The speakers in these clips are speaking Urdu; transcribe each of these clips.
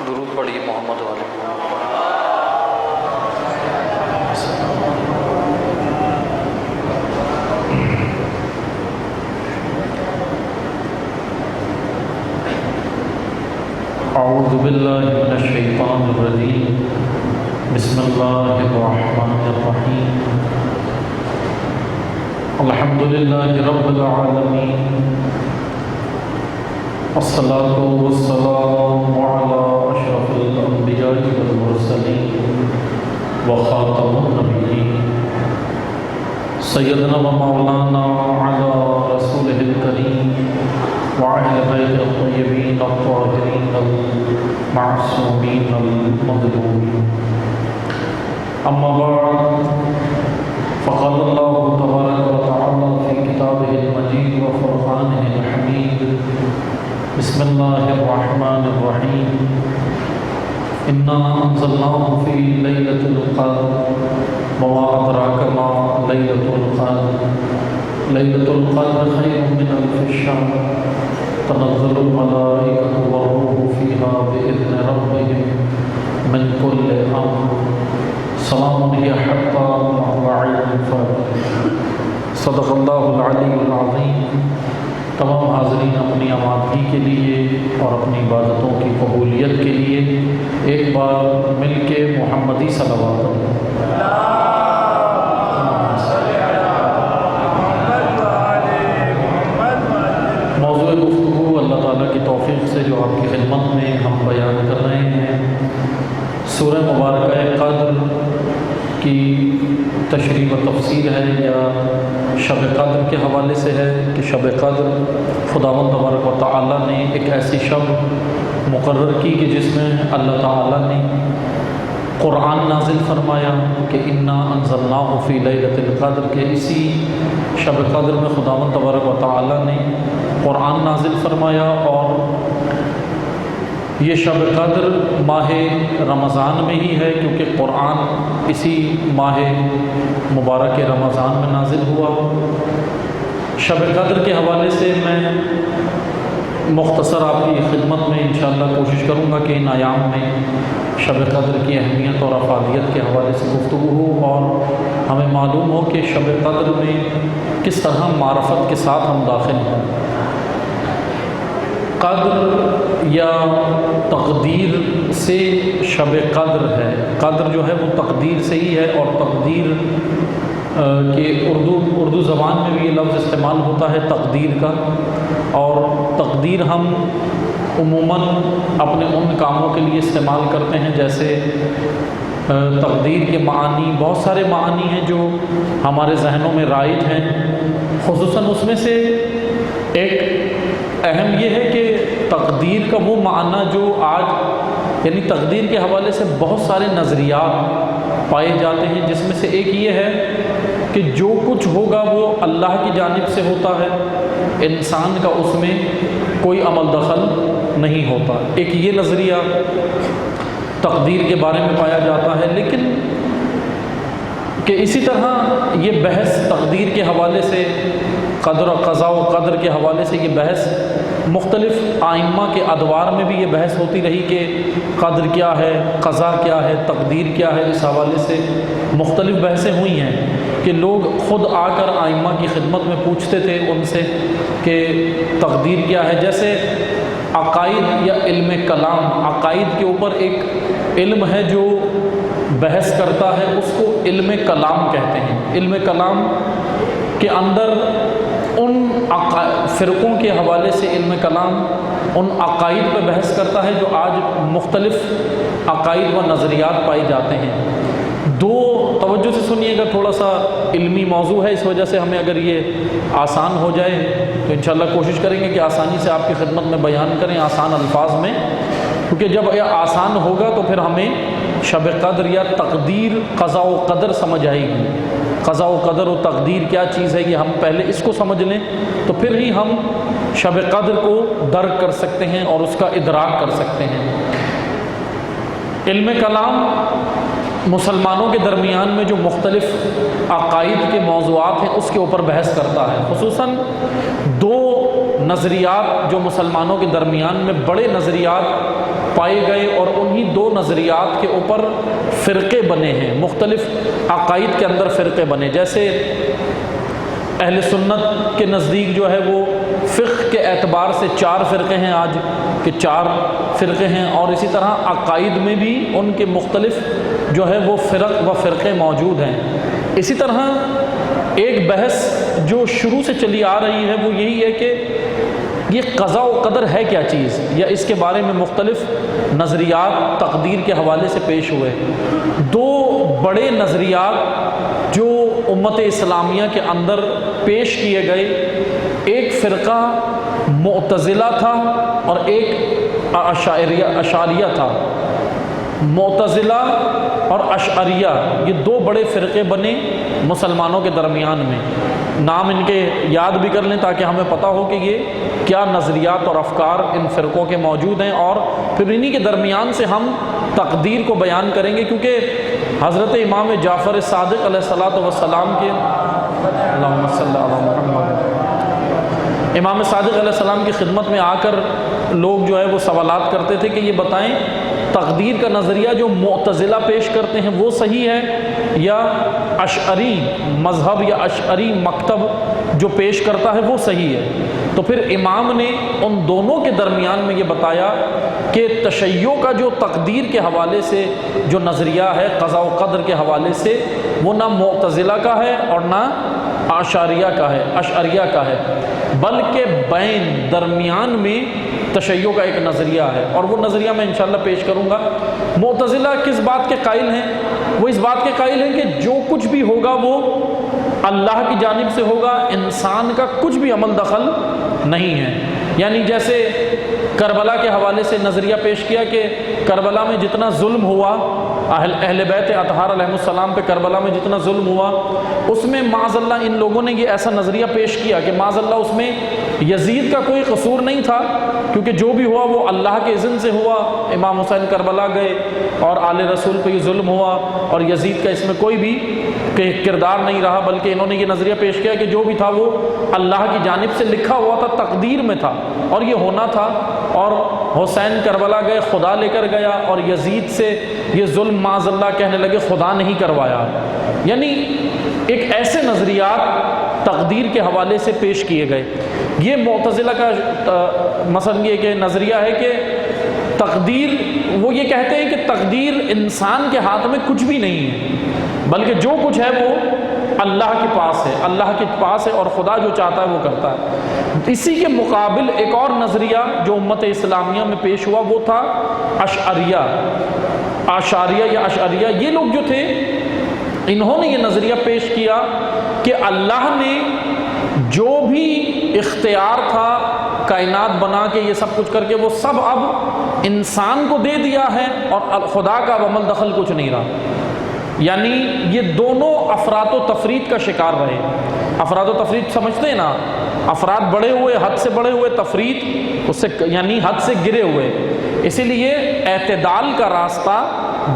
درود پڑھیے محمد والے۔ اعوذ باللہ من الشیطان الرجیم، بسم اللہ الرحمن الرحیم، الحمد للہ رب العالمین، الصلاة والسلام علی اشرف الانبیاء والمرسلین وخاتم النبیین سیدنا و مولانا علی رسولہ الکریم وعلى بیت الطیبین الطاہرین المعصومین المظلومین، اما بعد فقال اللہ تبارک و تعالی فی کتابہ المجید و فرقانہ الحمید، بسم اللہ الرحمن الرحیم، انا انزلناه فی لیلۃ القدر وما ادراک ما لیلۃ القدر، لیلۃ القدر خیر من الف شہر، تنزل الملائکۃ والروح فیہا بإذن ربہم من کل امر، سلام ہی حتی مطلع الفجر۔ صدق اللہ العلی العظیم۔ تمام حاضرین اپنی آمادگی کے لیے اور اپنی عبادتوں کی قبولیت کے لیے ایک بار مل کے محمدی صلوات موضوع گفتگو اللہ تعالیٰ کی توفیق سے جو آپ کی خدمت میں ہم بیان کر رہے ہیں، سورہ مبارکہ قدر کی تشریح و تفسیر ہے یا شب قدر کے حوالے سے ہے کہ شب قدر خداوند تبارک و تعالیٰ نے ایک ایسی شب مقرر کی کہ جس میں اللہ تعالیٰ نے قرآن نازل فرمایا کہ انا انزلناہ فی لیلۃ القدر، کہ اسی شب قدر میں خداوند تبارک و تعالیٰ نے قرآن نازل فرمایا، اور یہ شب قدر ماہ رمضان میں ہی ہے کیونکہ قرآن اسی ماہ مبارک رمضان میں نازل ہوا۔ شب قدر کے حوالے سے میں مختصر آپ کی خدمت میں انشاءاللہ کوشش کروں گا کہ ان ایام میں شب قدر کی اہمیت اور افادیت کے حوالے سے گفتگو ہو اور ہمیں معلوم ہو کہ شب قدر میں کس طرح معرفت کے ساتھ ہم داخل ہیں۔ قدر یا تقدیر سے شب قدر ہے، قدر جو ہے وہ تقدیر سے ہی ہے، اور تقدیر کہ اردو زبان میں بھی یہ لفظ استعمال ہوتا ہے تقدیر کا، اور تقدیر ہم عموماً اپنے ان کاموں کے لیے استعمال کرتے ہیں جیسے تقدیر کے معانی بہت سارے معانی ہیں جو ہمارے ذہنوں میں رائج ہیں، خصوصاً اس میں سے ایک اہم یہ ہے کہ تقدیر کا وہ معنی جو آج یعنی تقدیر کے حوالے سے بہت سارے نظریات پائے جاتے ہیں، جس میں سے ایک یہ ہے کہ جو کچھ ہوگا وہ اللہ کی جانب سے ہوتا ہے، انسان کا اس میں کوئی عمل دخل نہیں ہوتا۔ ایک یہ نظریہ تقدیر کے بارے میں پایا جاتا ہے، لیکن کہ اسی طرح یہ بحث تقدیر کے حوالے سے قدر و قضاء و قدر کے حوالے سے یہ بحث مختلف آئمہ کے ادوار میں بھی یہ بحث ہوتی رہی کہ قدر کیا ہے، قضاء کیا ہے، تقدیر کیا ہے۔ اس حوالے سے مختلف بحثیں ہوئی ہیں کہ لوگ خود آ کر آئمہ کی خدمت میں پوچھتے تھے ان سے کہ تقدیر کیا ہے۔ جیسے عقائد یا علم کلام، عقائد کے اوپر ایک علم ہے جو بحث کرتا ہے، اس کو علم کلام کہتے ہیں۔ علم کلام کے اندر ان فرقوں کے حوالے سے علم کلام ان عقائد پہ بحث کرتا ہے جو آج مختلف عقائد و نظریات پائے جاتے ہیں۔ دو توجہ سے سنیے گا، تھوڑا سا علمی موضوع ہے، اس وجہ سے ہمیں اگر یہ آسان ہو جائے تو انشاءاللہ کوشش کریں گے کہ آسانی سے آپ کی خدمت میں بیان کریں، آسان الفاظ میں، کیونکہ جب یہ آسان ہوگا تو پھر ہمیں شب قدر یا تقدیر قضاء و قدر سمجھ آئے گی۔ قضاء و قدر و تقدیر کیا چیز ہے، یہ ہم پہلے اس کو سمجھ لیں تو پھر ہی ہم شب قدر کو درک کر سکتے ہیں اور اس کا ادراک کر سکتے ہیں۔ علم کلام مسلمانوں کے درمیان میں جو مختلف عقائد کے موضوعات ہیں اس کے اوپر بحث کرتا ہے، خصوصاً دو نظریات جو مسلمانوں کے درمیان میں بڑے نظریات پائے گئے اور انہی دو نظریات کے اوپر فرقے بنے ہیں، مختلف عقائد کے اندر فرقے بنے. جیسے اہل سنت کے نزدیک جو ہے وہ فقہ کے اعتبار سے 4 فرقے ہیں آج کہ 4 فرقے ہیں، اور اسی طرح عقائد میں بھی ان کے مختلف جو ہے وہ فرق و فرقے موجود ہیں. اسی طرح ایک بحث جو شروع سے چلی آ رہی ہے وہ یہی ہے کہ یہ قضاء و قدر ہے کیا چیز، یا اس کے بارے میں مختلف نظریات تقدیر کے حوالے سے پیش ہوئے. 2 بڑے نظریات جو امت اسلامیہ کے اندر پیش کیے گئے، ایک فرقہ معتزلہ تھا اور ایک اشعریہ تھا. معتزلہ اور اشعریہ یہ 2 بڑے فرقے بنے مسلمانوں کے درمیان میں. نام ان کے یاد بھی کر لیں تاکہ ہمیں پتہ ہو کہ یہ کیا نظریات اور افکار ان فرقوں کے موجود ہیں، اور پھر انہی کے درمیان سے ہم تقدیر کو بیان کریں گے. کیونکہ حضرت امام جعفر صادق علیہ الصلاۃ والسلام کے اللہم صلی علی محمد، امام صادق علیہ السلام کی خدمت میں آ کر لوگ جو ہے وہ سوالات کرتے تھے کہ یہ بتائیں تقدیر کا نظریہ جو معتزلہ پیش کرتے ہیں وہ صحیح ہے یا اشعری مذہب یا اشعری مکتب جو پیش کرتا ہے وہ صحیح ہے. تو پھر امام نے ان دونوں کے درمیان میں یہ بتایا کہ تشیع کا جو تقدیر کے حوالے سے جو نظریہ ہے قضاء و قدر کے حوالے سے، وہ نہ معتزلہ کا ہے اور نہ اشعریہ کا ہے، بلکہ بین درمیان میں تشیع کا ایک نظریہ ہے، اور وہ نظریہ میں انشاءاللہ پیش کروں گا. معتزلہ کس بات کے قائل ہیں؟ وہ اس بات کے قائل ہیں کہ جو کچھ بھی ہوگا وہ اللہ کی جانب سے ہوگا، انسان کا کچھ بھی عمل دخل نہیں ہے. یعنی جیسے کربلا کے حوالے سے نظریہ پیش کیا کہ کربلا میں جتنا ظلم ہوا، اہل بیت اطہار علیہ السلام پہ کربلا میں جتنا ظلم ہوا، اس میں معاذ اللہ ان لوگوں نے یہ ایسا نظریہ پیش کیا کہ معاذ اللہ اس میں یزید کا کوئی قصور نہیں تھا، کیونکہ جو بھی ہوا وہ اللہ کے اذن سے ہوا. امام حسین کربلا گئے اور آل رسول پہ یہ ظلم ہوا، اور یزید کا اس میں کوئی بھی کردار نہیں رہا، بلکہ انہوں نے یہ نظریہ پیش کیا کہ جو بھی تھا وہ اللہ کی جانب سے لکھا ہوا تھا، تقدیر میں تھا اور یہ ہونا تھا. اور حسین کربلا گئے، خدا لے کر گیا، اور یزید سے یہ ظلم معاذ اللہ کہنے لگے خدا نہیں کروایا. یعنی ایک ایسے نظریات تقدیر کے حوالے سے پیش کیے گئے. یہ معتزلہ کا مثلا یہ کہ نظریہ ہے کہ تقدیر، وہ یہ کہتے ہیں کہ تقدیر انسان کے ہاتھ میں کچھ بھی نہیں ہے، بلکہ جو کچھ ہے وہ اللہ کے پاس ہے، اللہ کے پاس ہے، اور خدا جو چاہتا ہے وہ کرتا ہے. اسی کے مقابل ایک اور نظریہ جو امت اسلامیہ میں پیش ہوا وہ تھا اشعریہ یا اشعریہ. یہ لوگ جو تھے انہوں نے یہ نظریہ پیش کیا کہ اللہ نے جو بھی اختیار تھا کائنات بنا کے یہ سب کچھ کر کے وہ سب اب انسان کو دے دیا ہے، اور خدا کا اب عمل دخل کچھ نہیں رہا. یعنی یہ دونوں افراط و تفریط کا شکار رہے. افراد و تفریط سمجھتے ہیں نا، افراد بڑے ہوئے، حد سے بڑے ہوئے، تفریط اس سے یعنی حد سے گرے ہوئے. اسی لیے اعتدال کا راستہ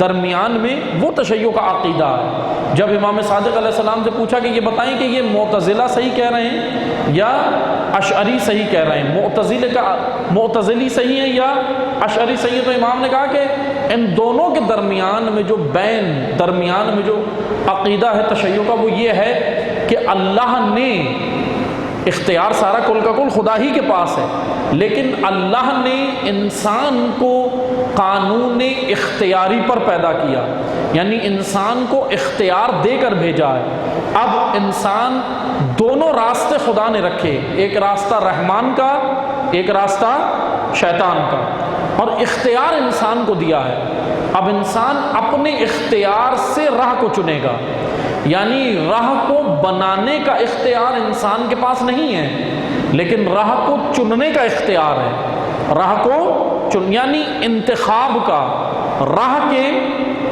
درمیان میں وہ تشیع کا عقیدہ ہے. جب امام صادق علیہ السلام سے پوچھا کہ یہ بتائیں کہ یہ معتزلہ صحیح کہہ رہے ہیں یا اشعری صحیح کہہ رہے ہیں، معتزلی صحیح ہیں یا اشعری صحیح ہے، تو امام نے کہا کہ ان دونوں کے درمیان میں جو درمیان میں جو عقیدہ ہے تشیع کا وہ یہ ہے کہ اللہ نے اختیار سارا کل کا کل خدا ہی کے پاس ہے، لیکن اللہ نے انسان کو قانون اختیاری پر پیدا کیا، یعنی انسان کو اختیار دے کر بھیجا ہے. اب انسان دونوں راستے خدا نے رکھے، ایک راستہ رحمان کا، ایک راستہ شیطان کا، اور اختیار انسان کو دیا ہے. اب انسان اپنے اختیار سے راہ کو چنے گا، یعنی راہ کو بنانے کا اختیار انسان کے پاس نہیں ہے، لیکن راہ کو چننے کا اختیار ہے. راہ کو یعنی انتخاب کا، راہ کے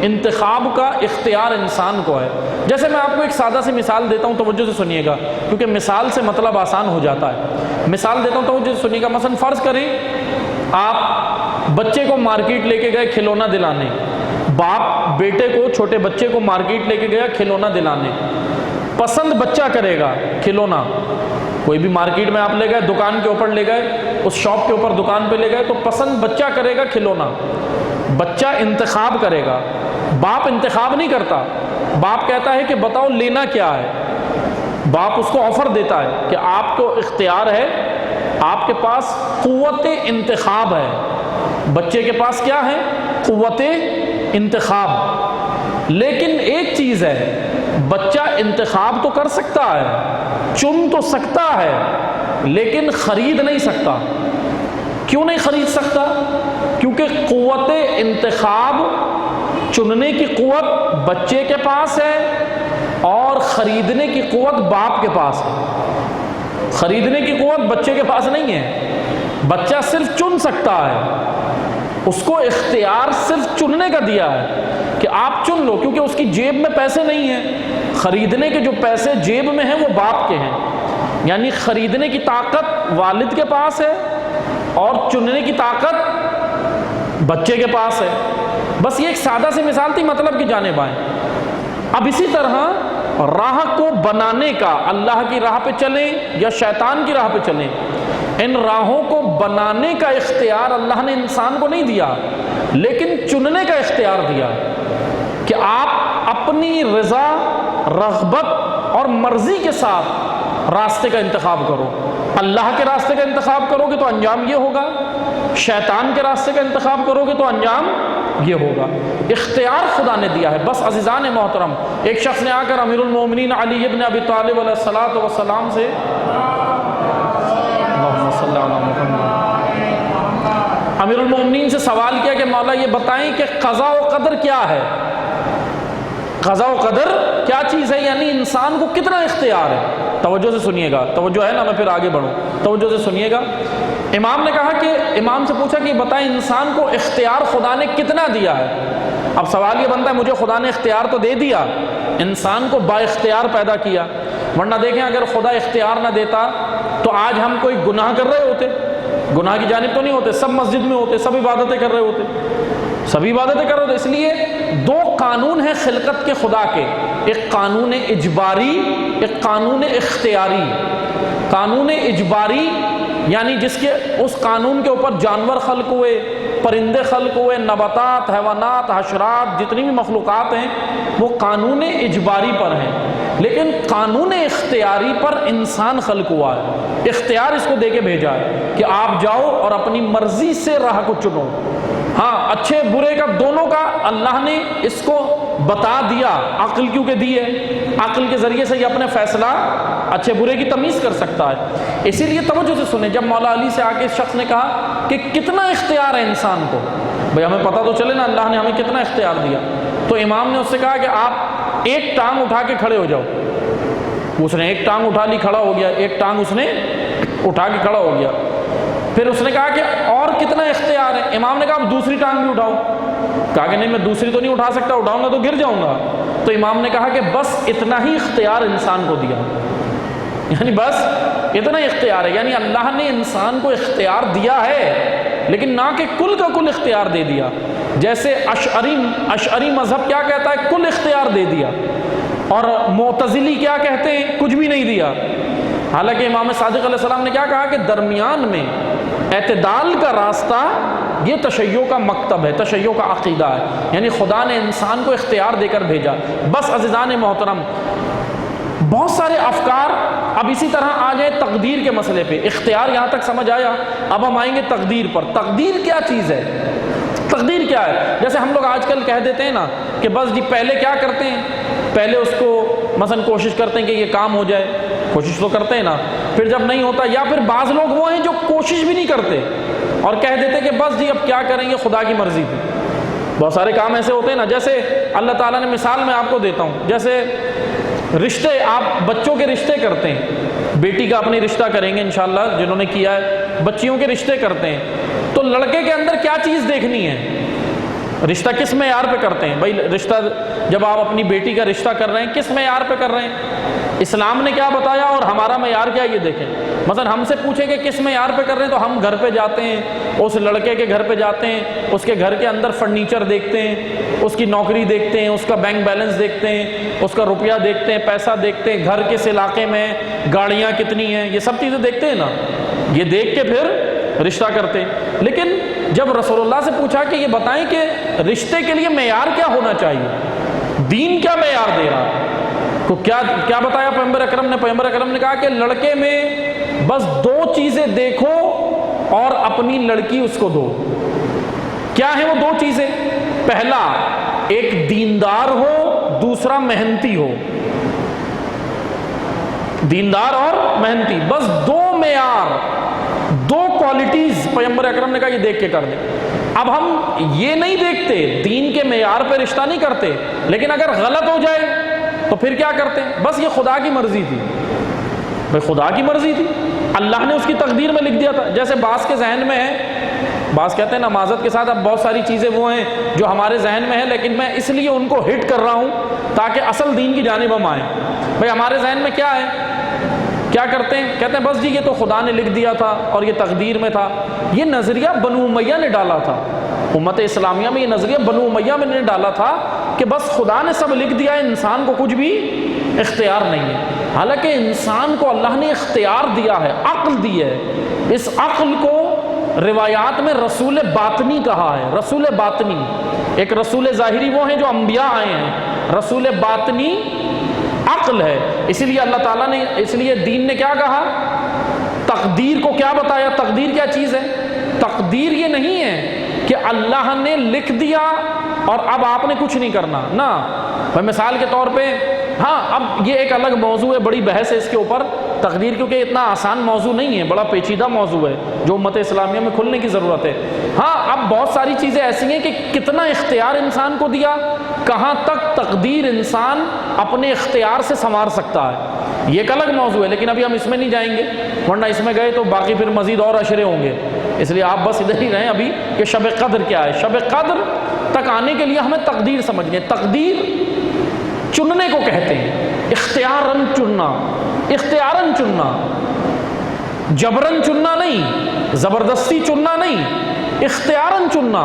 انتخاب کا اختیار انسان کو ہے. جیسے میں آپ کو ایک سادہ سی مثال دیتا ہوں، توجہ سے سنیے گا کیونکہ مثال سے مطلب آسان ہو جاتا ہے. مثال دیتا ہوں توجہ سے سنیے گا. مثلا فرض کریں آپ بچے کو مارکیٹ لے کے گئے کھلونا دلانے، باپ بیٹے کو، چھوٹے بچے کو مارکیٹ لے کے گیا کھلونا دلانے. پسند بچہ کرے گا کھلونا، کوئی بھی مارکیٹ میں آپ لے گئے، دکان کے اوپر لے گئے، اس شاپ کے اوپر دکان پہ لے گئے، تو پسند بچہ کرے گا کھلونا. بچہ انتخاب کرے گا، باپ انتخاب نہیں کرتا۔ باپ کہتا ہے کہ بتاؤ لینا کیا ہے، باپ اس کو آفر دیتا ہے کہ آپ کو اختیار ہے، آپ کے پاس قوت انتخاب ہے۔ بچے کے پاس کیا ہے؟ قوت انتخاب۔ لیکن ایک چیز ہے، بچہ انتخاب تو کر سکتا ہے، چن تو سکتا ہے، لیکن خرید نہیں سکتا۔ کیوں نہیں خرید سکتا؟ کیونکہ قوت انتخاب، چننے کی قوت بچے کے پاس ہے اور خریدنے کی قوت باپ کے پاس ہے۔ خریدنے کی قوت بچے کے پاس نہیں ہے، بچہ صرف چن سکتا ہے، اس کو اختیار صرف چننے کا دیا ہے کہ آپ چن لو، کیونکہ اس کی جیب میں پیسے نہیں ہیں۔ خریدنے کے جو پیسے جیب میں ہیں وہ باپ کے ہیں، یعنی خریدنے کی طاقت والد کے پاس ہے اور چننے کی طاقت بچے کے پاس ہے۔ بس یہ ایک سادہ سی مثال تھی، مطلب کی جانب آئیں۔ اب اسی طرح راہ کو بنانے کا، اللہ کی راہ پہ چلیں یا شیطان کی راہ پہ چلیں، ان راہوں کو بنانے کا اختیار اللہ نے انسان کو نہیں دیا، لیکن چننے کا اختیار دیا کہ آپ اپنی رضا، رغبت اور مرضی کے ساتھ راستے کا انتخاب کرو۔ اللہ کے راستے کا انتخاب کرو گے تو انجام یہ ہوگا، شیطان کے راستے کا انتخاب کرو گے تو انجام یہ ہوگا۔ اختیار خدا نے دیا ہے۔ بس عزیزان محترم، ایک شخص نے آ کر امیر المومنین علی ابن ابی طالب علیہ الصلوۃ والسلام سے اللہم صلی علی محمد، امیر المومنین سے سوال کیا کہ مولا یہ بتائیں کہ قضاء و قدر کیا ہے؟ قضاء و قدر کیا چیز ہے، یعنی انسان کو کتنا اختیار ہے؟ توجہ سے سنیے گا، توجہ ہے نا، میں پھر آگے بڑھوں، توجہ سے سنیے گا۔ امام نے کہا کہ امام سے پوچھا کہ بتائیں انسان کو اختیار خدا نے کتنا دیا ہے؟ اب سوال یہ بنتا ہے مجھے خدا نے اختیار تو دے دیا، انسان کو با اختیار پیدا کیا، ورنہ دیکھیں اگر خدا اختیار نہ دیتا تو آج ہم کوئی گناہ کر رہے ہوتے، گناہ کی جانب تو نہیں ہوتے، سب مسجد میں ہوتے، سب عبادتیں کر رہے ہوتے، سبھی عبادتیں کر رہے ہوتے۔ اس لیے دو قانون ہیں خلقت کے خدا کے، ایک قانون اجباری، ایک قانون اختیاری۔ قانون اجباری یعنی جس کے اس قانون کے اوپر جانور خلق ہوئے، پرندے خلق ہوئے، نباتات، حیوانات، حشرات، جتنی بھی مخلوقات ہیں وہ قانون اجباری پر ہیں، لیکن قانون اختیاری پر انسان خلق ہوا ہے۔ اختیار اس کو دے کے بھیجا ہے کہ آپ جاؤ اور اپنی مرضی سے راہ کو چنو۔ ہاں، اچھے برے کا دونوں کا اللہ نے اس کو بتا دیا، عقل کیونکہ دی ہے، عقل کے ذریعے سے یہ اپنے فیصلہ اچھے برے کی تمیز کر سکتا ہے۔ اسی لیے توجہ سے سنیں، جب مولا علی سے آ کے اس شخص نے کہا کہ کتنا اختیار ہے انسان کو، بھئی ہمیں پتہ تو چلے نا اللہ نے ہمیں کتنا اختیار دیا، تو امام نے اس سے کہا کہ آپ ایک ٹانگ اٹھا کے کھڑے ہو جاؤ۔ اس نے ایک ٹانگ اٹھا لی، کھڑا ہو گیا، ایک ٹانگ اس نے اٹھا کے کھڑا ہو گیا۔ پھر اس نے کہا کہ اور کتنا اختیار ہے؟ امام نے کہا آپ دوسری ٹانگ بھی اٹھاؤ۔ کہا کہ نہیں میں دوسری تو نہیں اٹھا سکتا، اٹھاؤں گا تو گر جاؤں گا۔ تو امام نے کہا کہ بس اتنا ہی اختیار انسان کو دیا، یعنی بس اتنا اختیار ہے، یعنی اللہ نے انسان کو اختیار دیا ہے لیکن نہ کہ کل کا کل اختیار دے دیا۔ جیسے اشعری مذہب کیا کہتا ہے؟ کل اختیار دے دیا، اور معتزلی کیا کہتے ہیں؟ کچھ بھی نہیں دیا۔ حالانکہ امام صادق علیہ السلام نے کیا کہا کہ درمیان میں اعتدال کا راستہ یہ تشیع کا مکتب ہے، تشیع کا عقیدہ ہے، یعنی خدا نے انسان کو اختیار دے کر بھیجا۔ بس عزیزان محترم، بہت سارے افکار۔ اب اسی طرح آ جائے تقدیر کے مسئلے پہ، اختیار یہاں تک سمجھ آیا، اب ہم آئیں گے تقدیر پر۔ تقدیر کیا چیز ہے؟ تقدیر کیا ہے؟ جیسے ہم لوگ آج کل کہہ دیتے ہیں نا کہ بس جی پہلے کیا کرتے ہیں، پہلے اس کو مثلا کوشش کرتے ہیں کہ یہ کام ہو جائے، کوشش تو کرتے ہیں نا، پھر جب نہیں ہوتا، یا پھر بعض لوگ وہ ہیں جو کوشش بھی نہیں کرتے اور کہہ دیتے کہ بس جی اب کیا کریں گے، خدا کی مرضی تھی۔ بہت سارے کام ایسے ہوتے ہیں نا، جیسے اللہ تعالیٰ نے مثال میں آپ کو دیتا ہوں، جیسے رشتے، آپ بچوں کے رشتے کرتے ہیں، بیٹی کا اپنی رشتہ کریں گے انشاءاللہ جنہوں نے کیا ہے، بچیوں کے رشتے کرتے ہیں، تو لڑکے کے اندر کیا چیز دیکھنی ہے؟ رشتہ کس معیار پہ کرتے ہیں؟ بھائی رشتہ جب آپ اپنی بیٹی کا رشتہ کر رہے ہیں کس معیار پہ کر رہے ہیں؟ اسلام نے کیا بتایا اور ہمارا معیار کیا، یہ دیکھیں۔ مثلا ہم سے پوچھیں کہ کس معیار پہ کر رہے ہیں تو ہم گھر پہ جاتے ہیں، اس لڑکے کے گھر پہ جاتے ہیں، اس کے گھر کے اندر فرنیچر دیکھتے ہیں، اس کی نوکری دیکھتے ہیں، اس کا بینک بیلنس دیکھتے ہیں، اس کا روپیہ دیکھتے ہیں، پیسہ دیکھتے ہیں، گھر کس علاقے میں، گاڑیاں کتنی ہیں، یہ سب چیزیں دیکھتے ہیں نا، یہ دیکھ کے پھر رشتہ کرتے ہیں۔ لیکن جب رسول اللہ سے پوچھا کہ یہ بتائیں کہ رشتے کے لیے معیار کیا ہونا چاہیے، دین کیا معیار دے رہا ہے، تو کیا بتایا پیغمبر اکرم نے؟ پیغمبر اکرم نے کہا کہ لڑکے میں بس 2 چیزیں دیکھو اور اپنی لڑکی اس کو دو۔ کیا ہیں وہ 2 چیزیں؟ پہلا، ایک دیندار ہو، دوسرا محنتی ہو۔ دیندار اور محنتی، بس 2 معیار، 2 کوالٹیز پیغمبر اکرم نے کہا یہ دیکھ کے کر دیں۔ اب ہم یہ نہیں دیکھتے، دین کے معیار پہ رشتہ نہیں کرتے، لیکن اگر غلط ہو جائے تو پھر کیا کرتے ہیں؟ بس یہ خدا کی مرضی تھی، بھائی خدا کی مرضی تھی، اللہ نے اس کی تقدیر میں لکھ دیا تھا۔ جیسے بعض کے ذہن میں ہے، بعض کہتے ہیں نمازت کے ساتھ اب بہت ساری چیزیں وہ ہیں جو ہمارے ذہن میں ہیں، لیکن میں اس لیے ان کو ہٹ کر رہا ہوں تاکہ اصل دین کی جانب ہم آئیں۔ بھائی ہمارے ذہن میں کیا ہے، کیا کرتے ہیں؟ کہتے ہیں بس جی یہ تو خدا نے لکھ دیا تھا اور یہ تقدیر میں تھا۔ یہ نظریہ بنو امیہ نے ڈالا تھا، امت اسلامیہ میں یہ نظریہ بنو امیہ میں نے ڈالا تھا کہ بس خدا نے سب لکھ دیا ہے، انسان کو کچھ بھی اختیار نہیں ہے۔ حالانکہ انسان کو اللہ نے اختیار دیا ہے، عقل دی ہے۔ اس عقل کو روایات میں رسول باطنی کہا ہے، رسول باطنی۔ ایک رسول ظاہری وہ ہیں جو انبیاء آئے ہیں، رسول باطنی عقل ہے۔ اسی لیے اللہ تعالیٰ نے، اس لیے دین نے کیا کہا؟ تقدیر کو کیا بتایا؟ تقدیر کیا چیز ہے؟ تقدیر یہ نہیں ہے کہ اللہ نے لکھ دیا اور اب آپ نے کچھ نہیں کرنا، نہ۔ مثال کے طور پہ، ہاں اب یہ ایک الگ موضوع ہے، بڑی بحث ہے اس کے اوپر، تقدیر کیونکہ اتنا آسان موضوع نہیں ہے، بڑا پیچیدہ موضوع ہے جو امت اسلامیہ میں کھلنے کی ضرورت ہے۔ ہاں اب بہت ساری چیزیں ایسی ہیں کہ کتنا اختیار انسان کو دیا، کہاں تک تقدیر انسان اپنے اختیار سے سنوار سکتا ہے، یہ ایک الگ موضوع ہے، لیکن ابھی ہم اس میں نہیں جائیں گے، ورنہ اس میں گئے تو باقی پھر مزید اور اشرے ہوں گے۔ اس لیے آپ بس ادھر ہی رہیں ابھی کہ شب قدر کیا ہے۔ شب قدر تک آنے کے لیے ہمیں تقدیر سمجھنی ہے۔ تقدیر چننے کو کہتے ہیں، اختیاراً چننا، اختیاراً چننا، جبراً چننا نہیں، زبردستی چننا نہیں، اختیاراً چننا۔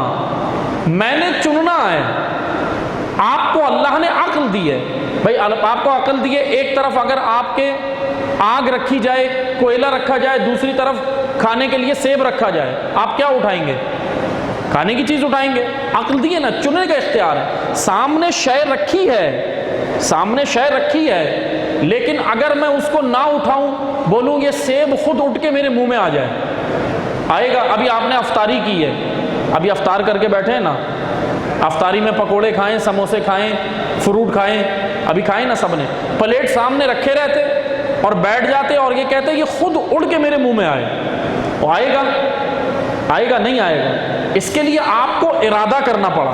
میں نے چننا ہے۔ آپ کو اللہ نے عقل دی ہے، بھائی آپ کو عقل دی ہے، ایک طرف اگر آپ کے آگ رکھی جائے، کوئلہ رکھا جائے، دوسری طرف کھانے کے لیے سیب رکھا جائے، آپ کیا اٹھائیں گے؟ کھانے کی چیز اٹھائیں گے۔ عقل دی ہے نا، چننے کا اختیار ہے۔ سامنے شے رکھی ہے، سامنے شے رکھی ہے، لیکن اگر میں اس کو نہ اٹھاؤں، بولوں یہ سیب خود اٹھ کے میرے منہ میں آ جائے، آئے گا؟ ابھی آپ نے افطاری کی ہے، ابھی افطار کر کے بیٹھے ہیں نا، افطاری میں پکوڑے کھائیں، سموسے کھائیں، فروٹ کھائیں، ابھی کھائیں نا سب نے، پلیٹ سامنے رکھے رہتے اور بیٹھ جاتے اور یہ کہتے یہ خود اڑ کے میرے منہ میں آئے، وہ آئے گا؟ آئے گا؟ نہیں آئے گا۔ اس کے لیے آپ کو ارادہ کرنا پڑا۔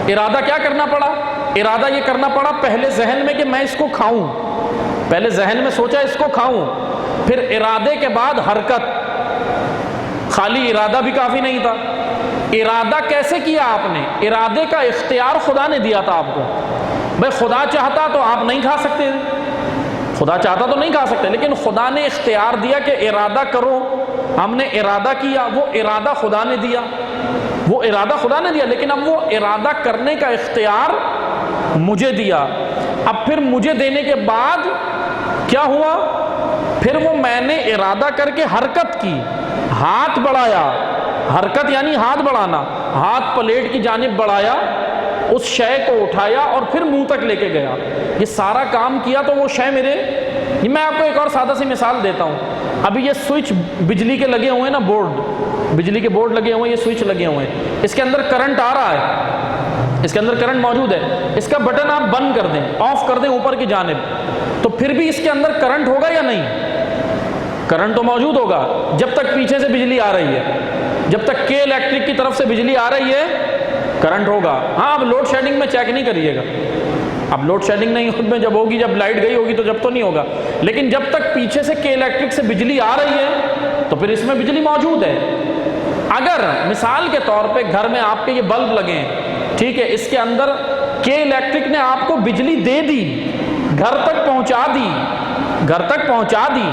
ارادہ کیا کرنا پڑا؟ ارادہ یہ کرنا پڑا پہلے ذہن میں کہ میں اس کو کھاؤں، پہلے ذہن میں سوچا اس کو کھاؤں، پھر ارادے کے بعد حرکت۔ خالی ارادہ بھی کافی نہیں تھا، ارادہ کیسے کیا آپ نے؟ ارادے کا اختیار خدا نے دیا تھا آپ کو۔ بھائی خدا چاہتا تو آپ نہیں کھا سکتے، خدا چاہتا تو نہیں کھا سکتے، لیکن خدا نے اختیار دیا کہ ارادہ کرو، ہم نے ارادہ کیا، وہ ارادہ خدا نے دیا، وہ ارادہ خدا نے دیا، لیکن اب وہ ارادہ کرنے کا اختیار مجھے دیا۔ اب پھر مجھے دینے کے بعد کیا ہوا؟ پھر وہ میں نے ارادہ کر کے حرکت کی، ہاتھ بڑھایا، حرکت یعنی ہاتھ بڑھانا، ہاتھ پلیٹ کی جانب بڑھایا، اس شے کو اٹھایا اور پھر منہ تک لے کے گیا۔ یہ سارا کام کیا تو وہ شے میرے، میں آپ کو ایک اور سادہ سی مثال دیتا ہوں۔ ابھی یہ سوئچ بجلی کے لگے ہوئے ہیں نا، بورڈ، بجلی کے بورڈ لگے ہوئے ہیں، یہ سوئچ لگے ہوئے ہیں، اس کے اندر کرنٹ آ رہا ہے، اس کے اندر کرنٹ موجود ہے، اس کا بٹن آپ بند کر دیں، آف کر دیں اوپر کی جانب، تو پھر بھی اس کے اندر کرنٹ ہوگا یا نہیں؟ کرنٹ تو موجود ہوگا جب تک پیچھے سے بجلی آ رہی ہے، جب تک کہ الیکٹرک کی طرف سے بجلی آ رہی ہے کرنٹ ہوگا۔ ہاں اب لوڈ شیڈنگ میں چیک نہیں کریے گا، اب لوڈ شیڈنگ نہیں خود میں جب ہوگی، جب لائٹ گئی ہوگی تو جب تو نہیں ہوگا، لیکن جب تک پیچھے سے کہ الیکٹرک سے بجلی آ رہی ہے تو پھر اس میں بجلی موجود ہے۔ اگر مثال کے طور پہ گھر میں آپ کے یہ بلب لگے ہیں، ٹھیک ہے، اس کے اندر کہ الیکٹرک نے آپ کو بجلی دے دی، گھر تک پہنچا دی، گھر تک پہنچا دی،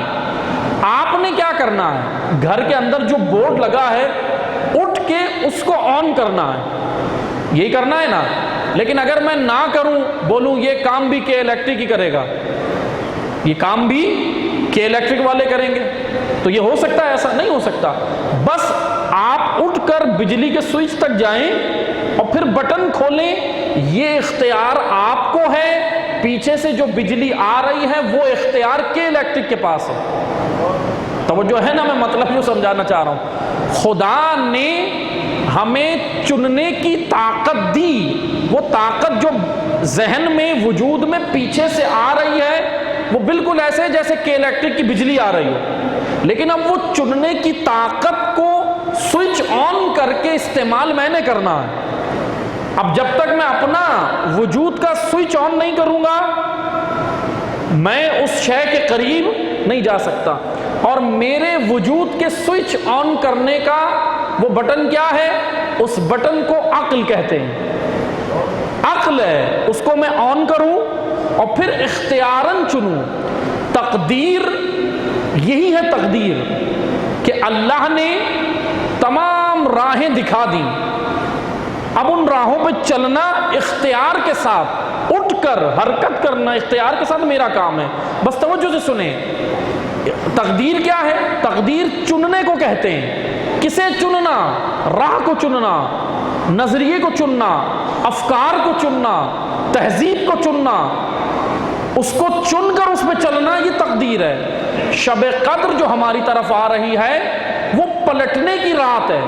آپ نے کیا کرنا ہے؟ گھر کے اندر جو بورڈ لگا ہے اٹھ کے اس کو آن کرنا ہے، یہی کرنا ہے نا۔ لیکن اگر میں نہ کروں، بولوں یہ کام بھی کہ الیکٹرک ہی کرے گا، یہ کام بھی کہ الیکٹرک والے کریں گے، تو یہ ہو سکتا ہے؟ ایسا نہیں ہو سکتا۔ بس آپ اٹھ کر بجلی کے سوئچ تک جائیں اور پھر بٹن کھولیں، یہ اختیار آپ کو ہے، پیچھے سے جو بجلی آ رہی ہے وہ اختیار کے الیکٹرک کے پاس ہے۔ توجہ ہے نا، میں مطلب یوں سمجھانا چاہ رہا ہوں، خدا نے ہمیں چننے کی طاقت دی، وہ طاقت جو ذہن میں وجود میں پیچھے سے آ رہی ہے وہ بالکل ایسے جیسے کہ الیکٹرک کی بجلی آ رہی ہو، لیکن اب وہ چننے کی طاقت کو سوئچ آن کر کے استعمال میں نے کرنا ہے۔ اب جب تک میں اپنا وجود کا سوئچ آن نہیں کروں گا میں اس شے کے قریب نہیں جا سکتا، اور میرے وجود کے سوئچ آن کرنے کا وہ بٹن کیا ہے؟ اس بٹن کو عقل کہتے ہیں، عقل ہے، اس کو میں آن کروں اور پھر اختیاراً چنوں۔ تقدیر یہی ہے، تقدیر کہ اللہ نے تمام راہیں دکھا دیں، اب ان راہوں پہ چلنا اختیار کے ساتھ، اٹھ کر حرکت کرنا اختیار کے ساتھ میرا کام ہے۔ بس توجہ سے سنیں، تقدیر کیا ہے؟ تقدیر چننے کو کہتے ہیں۔ کسے چننا؟ راہ کو چننا، نظریے کو چننا، افکار کو چننا، تہذیب کو چننا، اس کو چن کر اس پہ چلنا، یہ تقدیر ہے۔ شب قدر جو ہماری طرف آ رہی ہے وہ پلٹنے کی رات ہے،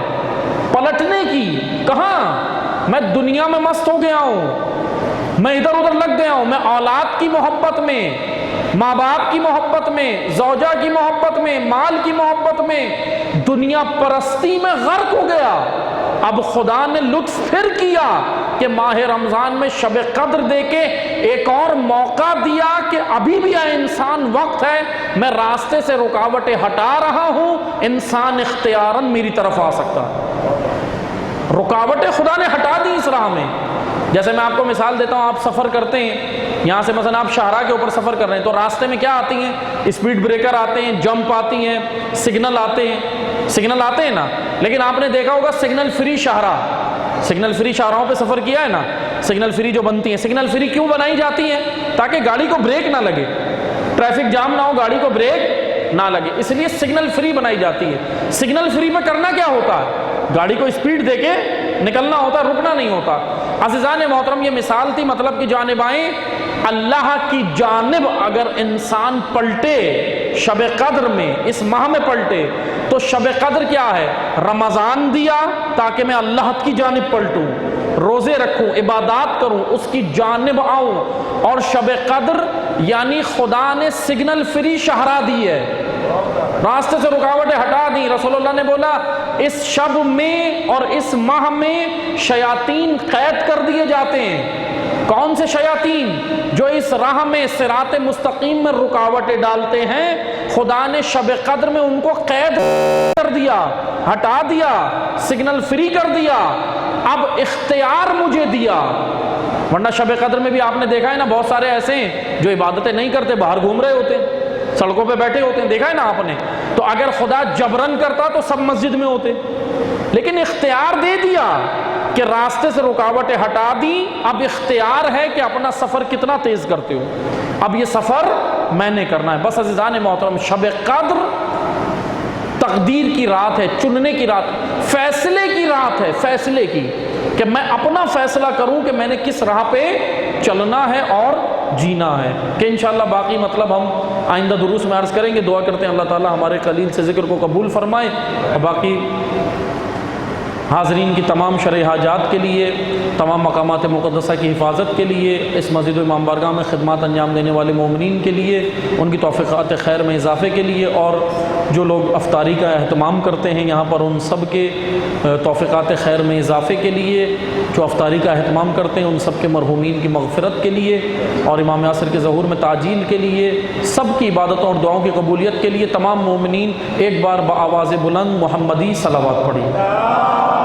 پلٹنے کی۔ کہاں؟ میں دنیا میں مست ہو گیا ہوں، میں ادھر ادھر لگ گیا ہوں، میں اولاد کی محبت میں، ماں باپ کی محبت میں، زوجہ کی محبت میں، مال کی محبت میں، دنیا پرستی میں غرق ہو گیا۔ اب خدا نے لطف پھر کیا کہ ماہ رمضان میں شب قدر دے کے ایک اور موقع دیا کہ ابھی بھی انسان وقت ہے، میں راستے سے رکاوٹیں ہٹا رہا ہوں، انسان اختیاراً میری طرف آ سکتا ہے۔ رکاوٹیں خدا نے ہٹا دی اس راہ میں۔ جیسے میں آپ کو مثال دیتا ہوں، آپ سفر کرتے ہیں، یہاں سے مثلا آپ شاہراہ کے اوپر سفر کر رہے ہیں تو راستے میں کیا آتی ہیں؟ اسپیڈ بریکر آتے ہیں، جمپ آتی ہیں، سگنل آتے ہیں، سگنل آتے ہیں نا۔ لیکن آپ نے دیکھا ہوگا سگنل فری شاہراہ، سگنل فری شاہراہوں پہ سفر کیا ہے نا، سگنل فری جو بنتی ہیں، سگنل فری کیوں بنائی جاتی ہیں؟ تاکہ گاڑی کو بریک نہ لگے، ٹریفک جام نہ ہو، گاڑی کو بریک نہ لگے، اس لیے سگنل فری بنائی جاتی ہے۔ سگنل فری میں کرنا کیا ہوتا ہے؟ گاڑی کو اسپیڈ دے کے نکلنا ہوتا، رکنا نہیں ہوتا۔ عزیزان محترم، یہ مثال تھی، مطلب کی جانب آئیں، اللہ کی جانب اگر انسان پلٹے شب قدر میں، اس ماہ میں پلٹے، تو شب قدر کیا ہے؟ رمضان دیا تاکہ میں اللہ کی جانب پلٹوں، روزے رکھوں، عبادات کروں، اس کی جانب آؤں، اور شب قدر یعنی خدا نے سگنل فری شاہراہ دی ہے، راستے سے رکاوٹیں ہٹا دی۔ رسول اللہ نے بولا اس شب میں اور اس ماہ میں شیاطین قید کر دیے جاتے ہیں۔ کون سے شیاطین؟ جو اس راہ میں صراط مستقیم میں رکاوٹیں ڈالتے ہیں، خدا نے شب قدر میں ان کو قید کر دیا، ہٹا دیا، سگنل فری کر دیا۔ اب اختیار مجھے دیا، ورنہ شب قدر میں بھی آپ نے دیکھا ہے نا، بہت سارے ایسے ہیں جو عبادتیں نہیں کرتے، باہر گھوم رہے ہوتے ہیں، سڑکوں پہ بیٹھے ہوتے ہیں، دیکھا ہے نا آپ نے۔ تو اگر خدا جبرن کرتا تو سب مسجد میں ہوتے، لیکن اختیار دے دیا کہ راستے سے رکاوٹیں ہٹا دی، اب اختیار ہے کہ اپنا سفر کتنا تیز کرتے ہو، اب یہ سفر میں نے کرنا ہے۔ بس عزیزان محترم، شب قدر تقدیر کی رات ہے، چننے کی رات، فیصلے کی رات ہے، فیصلے کی، کہ میں اپنا فیصلہ کروں کہ میں نے کس راہ پہ چلنا ہے اور جینا ہے۔ کہ انشاءاللہ باقی مطلب ہم آئندہ دروس میں عرض کریں گے۔ دعا کرتے ہیں اللہ تعالی ہمارے قلیل سے ذکر کو قبول فرمائے، اور باقی حاضرین کی تمام شرعی حاجات کے لیے، تمام مقامات مقدسہ کی حفاظت کے لیے، اس مسجد و امام بارگاہ میں خدمات انجام دینے والے مومنین کے لیے، ان کی توفیقات خیر میں اضافے کے لیے، اور جو لوگ افطاری کا اہتمام کرتے ہیں یہاں پر ان سب کے توفیقات خیر میں اضافے کے لیے، جو افطاری کا اہتمام کرتے ہیں ان سب کے مرحومین کی مغفرت کے لیے، اور امام یاسر کے ظہور میں تعجیل کے لیے، سب کی عبادتوں اور دعاؤں کی قبولیت کے لیے تمام مومنین ایک بار بآواز بلند محمدی صلوات پڑھی۔